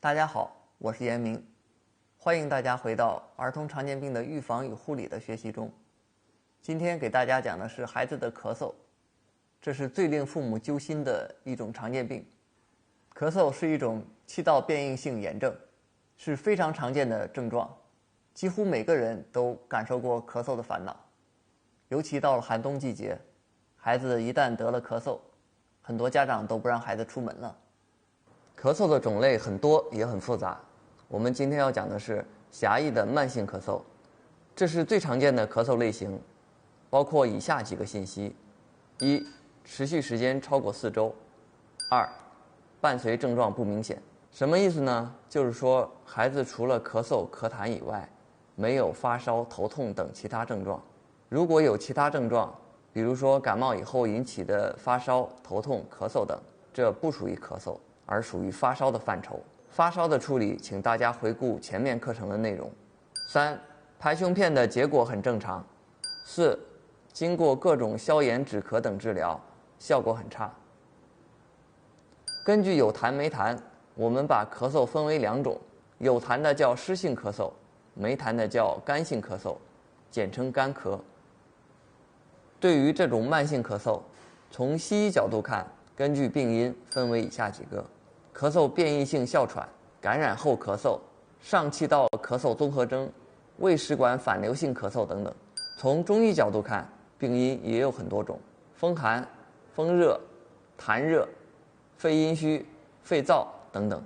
大家好，我是严明，欢迎大家回到儿童常见病的预防与护理的学习中。今天给大家讲的是孩子的咳嗽，这是最令父母揪心的一种常见病。咳嗽是一种气道变应性炎症，是非常常见的症状，几乎每个人都感受过咳嗽的烦恼。尤其到了寒冬季节，孩子一旦得了咳嗽，很多家长都不让孩子出门了。咳嗽的种类很多也很复杂，我们今天要讲的是狭义的慢性咳嗽，这是最常见的咳嗽类型，包括以下几个信息：一、持续时间超过4周；二、伴随症状不明显。什么意思呢？就是说孩子除了咳嗽、咳痰以外，没有发烧、头痛等其他症状。如果有其他症状，比如说感冒以后引起的发烧、头痛、咳嗽等，这不属于咳嗽，而属于发烧的范畴。发烧的处理，请大家回顾前面课程的内容。3. 拍胸片的结果很正常。4. 经过各种消炎止咳等治疗，效果很差。根据有痰没痰，我们把咳嗽分为2种，有痰的叫湿性咳嗽，没痰的叫干性咳嗽，简称干咳。对于这种慢性咳嗽，从西医角度看，根据病因分为以下几个：咳嗽变异性哮喘、感染后咳嗽、上气道咳嗽综合征、胃食管反流性咳嗽等等。从中医角度看，病因也有很多种，风寒、风热、痰热、肺阴虚、肺燥等等。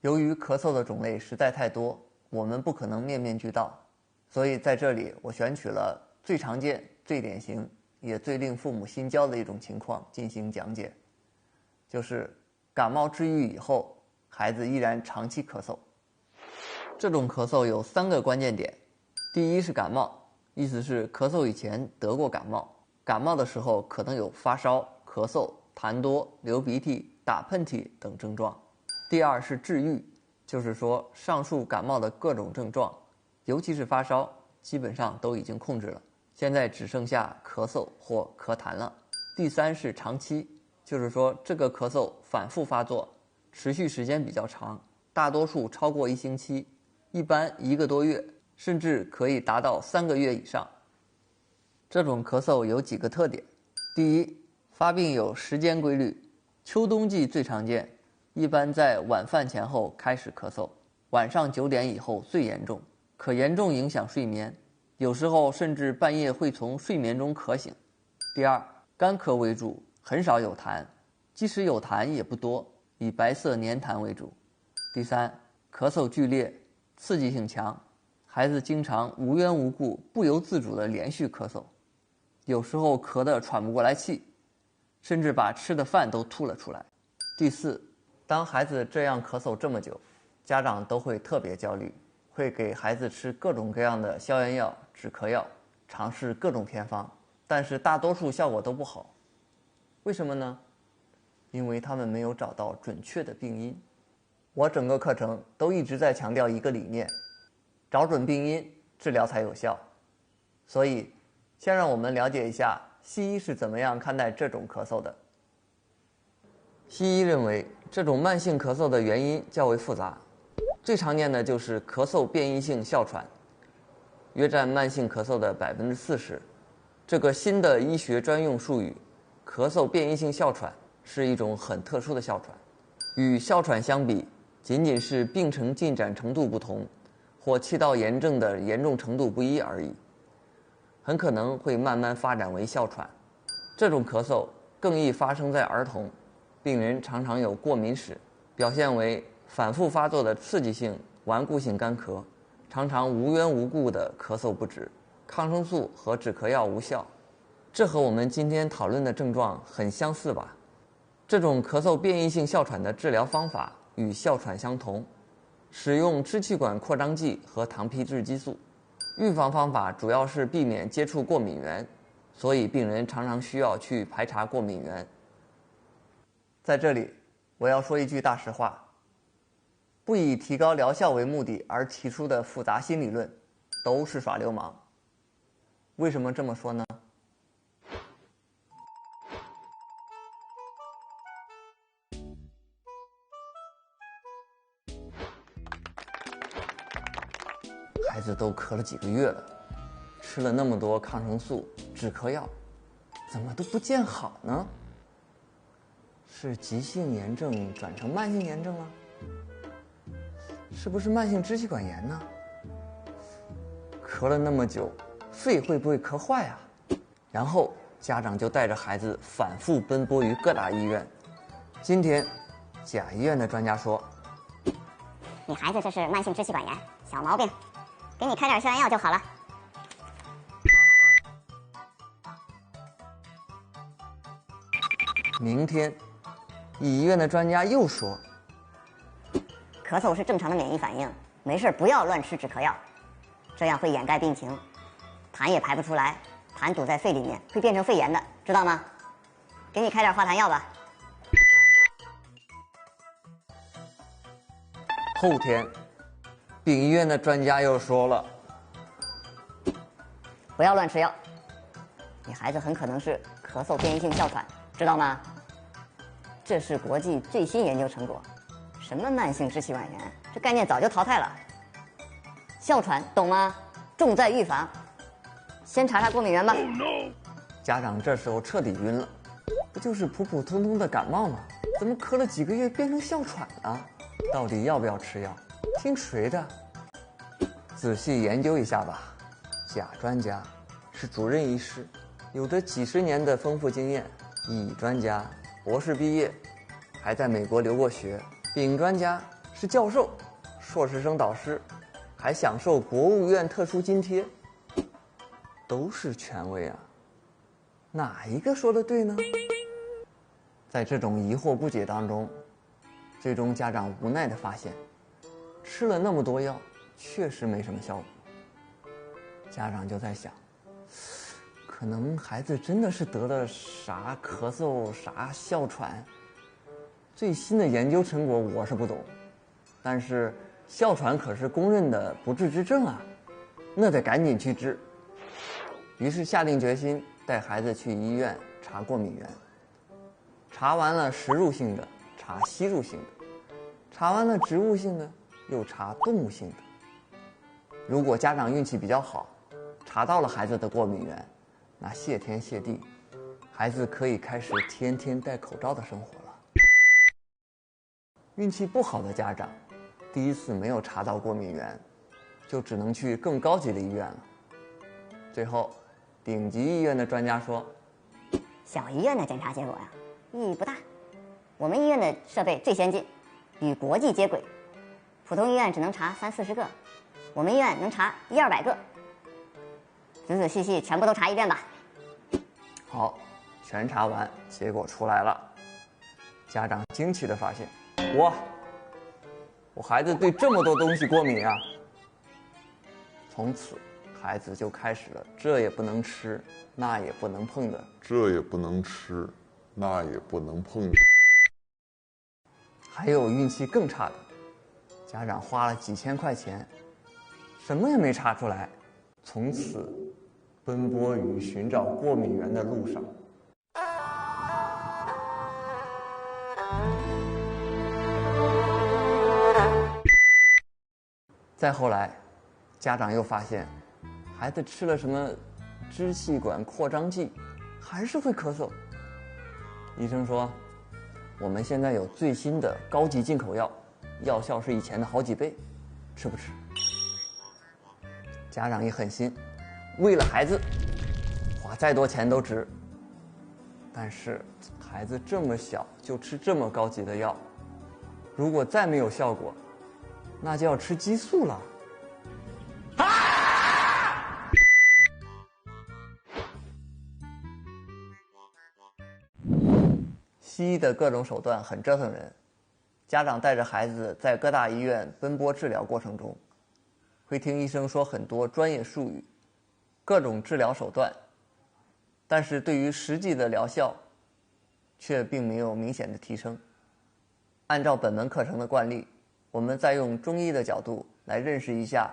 由于咳嗽的种类实在太多，我们不可能面面俱到，所以在这里我选取了最常见、最典型也最令父母心焦的一种情况进行讲解，就是感冒治愈以后，孩子依然长期咳嗽。这种咳嗽有3个关键点。第一是感冒，意思是咳嗽以前得过感冒，感冒的时候可能有发烧、咳嗽、痰多、流鼻涕、打喷嚏等症状。第二是治愈，就是说上述感冒的各种症状，尤其是发烧，基本上都已经控制了，现在只剩下咳嗽或咳痰了。第3是长期，就是说这个咳嗽反复发作，持续时间比较长，大多数超过1星期，一般1个多月，甚至可以达到3个月以上。这种咳嗽有几个特点：第一，发病有时间规律，秋冬季最常见，一般在晚饭前后开始咳嗽，晚上9点以后最严重，可严重影响睡眠，有时候甚至半夜会从睡眠中咳醒。第二，干咳为主，很少有痰，即使有痰也不多，以白色黏痰为主。第三，咳嗽剧烈，刺激性强，孩子经常无缘无故不由自主地连续咳嗽，有时候咳得喘不过来气，甚至把吃的饭都吐了出来。第四，当孩子这样咳嗽这么久，家长都会特别焦虑，会给孩子吃各种各样的消炎药、止咳药，尝试各种偏方，但是大多数效果都不好。为什么呢？因为他们没有找到准确的病因。我整个课程都一直在强调一个理念：找准病因，治疗才有效。所以，先让我们了解一下西医是怎么样看待这种咳嗽的。西医认为，这种慢性咳嗽的原因较为复杂，最常见的就是咳嗽变异性哮喘，约占慢性咳嗽的40%。这个新的医学专用术语，咳嗽变异性哮喘是一种很特殊的哮喘，与哮喘相比，仅仅是病程进展程度不同，或气道炎症的严重程度不一而已，很可能会慢慢发展为哮喘。这种咳嗽更易发生在儿童，病人常常有过敏史，表现为反复发作的刺激性顽固性干咳，常常无缘无故的咳嗽不止，抗生素和止咳药无效。这和我们今天讨论的症状很相似吧？这种咳嗽变异性哮喘的治疗方法与哮喘相同，使用支气管扩张剂和糖皮质激素。预防方法主要是避免接触过敏源，所以病人常常需要去排查过敏源。在这里，我要说一句大实话：不以提高疗效为目的而提出的复杂新理论，都是耍流氓。为什么这么说呢？都咳了几个月了，吃了那么多抗生素、止咳药，怎么都不见好呢？是急性炎症转成慢性炎症了？是不是慢性支气管炎呢？咳了那么久，肺会不会咳坏啊？然后家长就带着孩子反复奔波于各大医院。今天，甲医院的专家说：“你孩子这是慢性支气管炎，小毛病，给你开点消炎药就好了。”明天，乙医院的专家又说：“咳嗽是正常的免疫反应，没事不要乱吃止咳药，这样会掩盖病情，痰也排不出来，痰堵在肺里面会变成肺炎的，知道吗？给你开点化痰药吧。”后天，丙医院的专家又说了：“不要乱吃药，你孩子很可能是咳嗽变异性哮喘，知道吗？这是国际最新研究成果，什么慢性支气管炎，这概念早就淘汰了。哮喘懂吗？重在预防，先查查过敏源吧。” Oh, no. 家长这时候彻底晕了，不就是普普通通的感冒吗？怎么咳了几个月变成哮喘了？到底要不要吃药？听谁的？仔细研究一下吧。甲专家是主任医师，有着几十年的丰富经验；乙专家博士毕业，还在美国留过学；丙专家是教授，硕士生导师，还享受国务院特殊津贴，都是权威啊。哪一个说的对呢？在这种疑惑不解当中，最终家长无奈地发现，吃了那么多药，确实没什么效果。家长就在想，可能孩子真的是得了啥咳嗽、啥哮喘。最新的研究成果我是不懂，但是哮喘可是公认的不治之症啊，那得赶紧去治。于是下定决心带孩子去医院查过敏源。查完了食入性的，查吸入性的，查完了植物性的，又查动物性的。如果家长运气比较好，查到了孩子的过敏源，那谢天谢地，孩子可以开始天天戴口罩的生活了。运气不好的家长，第一次没有查到过敏源，就只能去更高级的医院了。最后，顶级医院的专家说：“小医院的检查结果呀，意义不大。我们医院的设备最先进，与国际接轨。普通医院只能查30-40个，我们医院能查100-200个。仔仔细细全部都查一遍吧。”好，全查完，结果出来了。家长惊奇地发现，哇，我孩子对这么多东西过敏啊！从此，孩子就开始了这也不能吃，那也不能碰的。这也不能吃，那也不能碰。还有运气更差的，家长花了几千块钱，什么也没查出来，从此奔波于寻找过敏源的路上。再后来，家长又发现，孩子吃了什么支气管扩张剂，还是会咳嗽。医生说，我们现在有最新的高级进口药，药效是以前的好几倍，吃不吃？家长一狠心，为了孩子，花再多钱都值。但是孩子这么小就吃这么高级的药，如果再没有效果，那就要吃激素了。西医的各种手段很折腾人，家长带着孩子在各大医院奔波治疗过程中，会听医生说很多专业术语，各种治疗手段，但是对于实际的疗效，却并没有明显的提升。按照本门课程的惯例，我们再用中医的角度来认识一下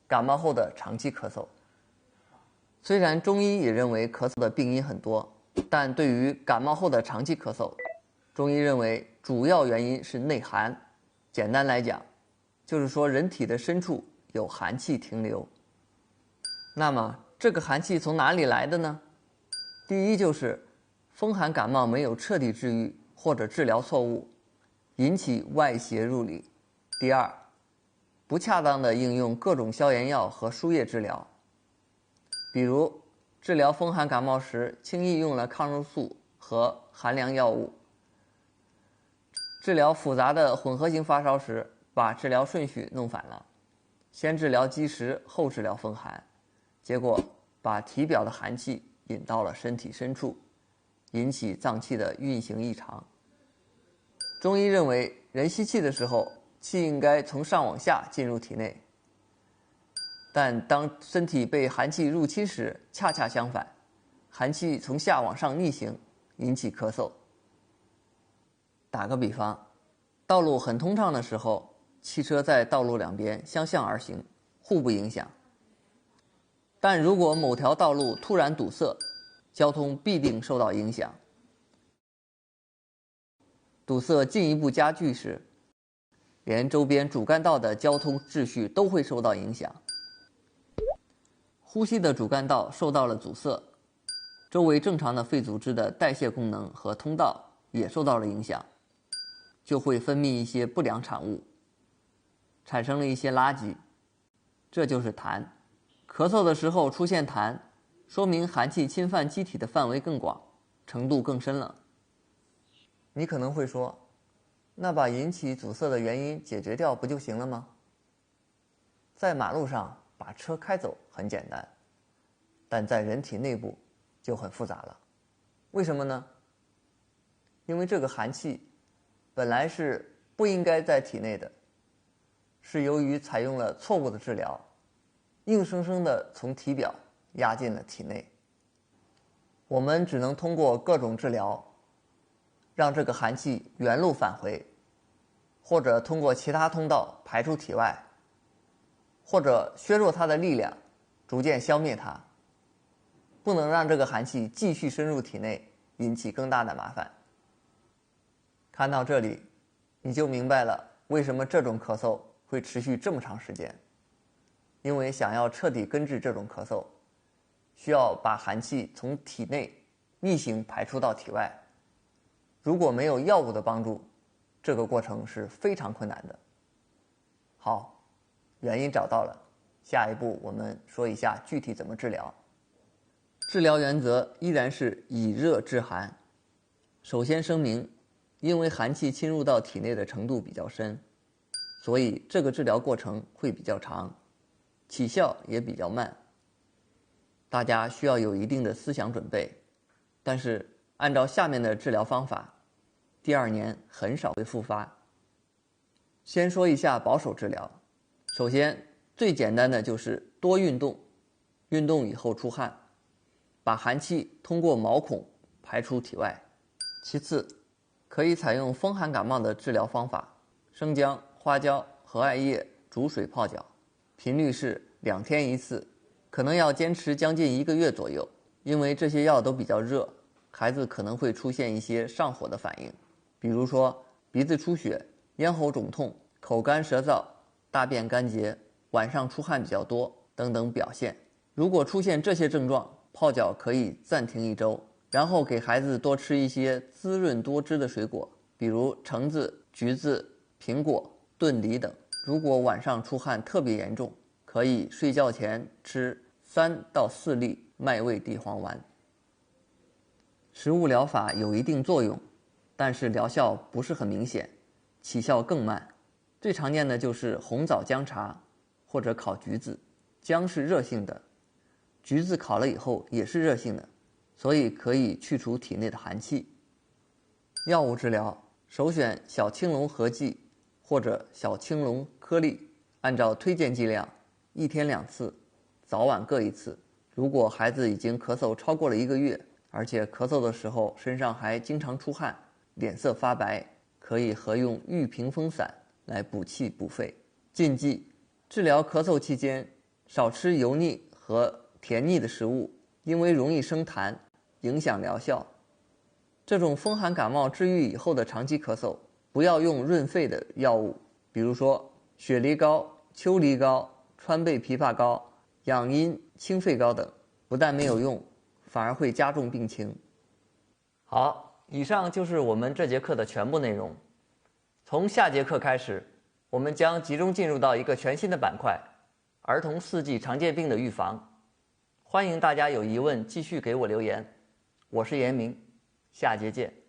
感冒后的长期咳嗽。虽然中医也认为咳嗽的病因很多，但对于感冒后的长期咳嗽，中医认为主要原因是内寒。简单来讲，就是说人体的深处有寒气停留，那么这个寒气从哪里来的呢？第一就是风寒感冒没有彻底治愈或者治疗错误，引起外邪入里。第二，不恰当的应用各种消炎药和输液治疗，比如治疗风寒感冒时轻易用了抗生素和寒凉药物，治疗复杂的混合型发烧时把治疗顺序弄反了，先治疗积食后治疗风寒，结果把体表的寒气引到了身体深处，引起脏器的运行异常。中医认为，人吸气的时候，气应该从上往下进入体内，但当身体被寒气入侵时，恰恰相反，寒气从下往上逆行，引起咳嗽。打个比方，道路很通畅的时候，汽车在道路两边相向而行，互不影响。但如果某条道路突然堵塞，交通必定受到影响。堵塞进一步加剧时，连周边主干道的交通秩序都会受到影响。呼吸的主干道受到了阻塞，周围正常的肺组织的代谢功能和通道也受到了影响，就会分泌一些不良产物，产生了一些垃圾，这就是痰。咳嗽的时候出现痰，说明寒气侵犯机体的范围更广，程度更深了。你可能会说，那把引起阻塞的原因解决掉不就行了吗？在马路上把车开走很简单，但在人体内部就很复杂了。为什么呢？因为这个寒气本来是不应该在体内的，是由于采用了错误的治疗，硬生生地从体表压进了体内。我们只能通过各种治疗让这个寒气原路返回，或者通过其他通道排出体外，或者削弱它的力量，逐渐消灭它，不能让这个寒气继续深入体内，引起更大的麻烦。看到这里，你就明白了为什么这种咳嗽会持续这么长时间。因为想要彻底根治这种咳嗽，需要把寒气从体内逆行排出到体外。如果没有药物的帮助，这个过程是非常困难的。好，原因找到了，下一步我们说一下具体怎么治疗。治疗原则依然是以热治寒。首先声明，因为寒气侵入到体内的程度比较深，所以这个治疗过程会比较长，起效也比较慢。大家需要有一定的思想准备，但是按照下面的治疗方法，第2年很少会复发。先说一下保守治疗。首先，最简单的就是多运动，运动以后出汗，把寒气通过毛孔排出体外。其次，可以采用风寒感冒的治疗方法，生姜、花椒、和艾叶煮水泡脚，频率是2天1次，可能要坚持将近1个月左右。因为这些药都比较热，孩子可能会出现一些上火的反应，比如说鼻子出血、咽喉肿痛、口干舌燥、大便干结、晚上出汗比较多等等表现。如果出现这些症状，泡脚可以暂停1周，然后给孩子多吃一些滋润多汁的水果，比如橙子、橘子、苹果、炖梨等。如果晚上出汗特别严重，可以睡觉前吃3到4粒麦味地黄丸。食物疗法有一定作用，但是疗效不是很明显，起效更慢。最常见的就是红枣姜茶或者烤橘子。姜是热性的，橘子烤了以后也是热性的，所以可以去除体内的寒气。药物治疗首选小青龙合剂或者小青龙颗粒，按照推荐剂量1天2次，早晚各1次。如果孩子已经咳嗽超过了1个月，而且咳嗽的时候身上还经常出汗，脸色发白，可以合用玉屏风散来补气补肺。禁忌：治疗咳嗽期间少吃油腻和甜腻的食物，因为容易生痰，影响疗效。这种风寒感冒治愈以后的长期咳嗽，不要用润肺的药物，比如说雪梨膏、秋梨膏、川贝枇杷膏、养阴、清肺膏等，不但没有用，反而会加重病情。好，以上就是我们这节课的全部内容。从下节课开始，我们将集中进入到一个全新的板块——儿童4季常见病的预防。欢迎大家有疑问继续给我留言。我是严明，下节见。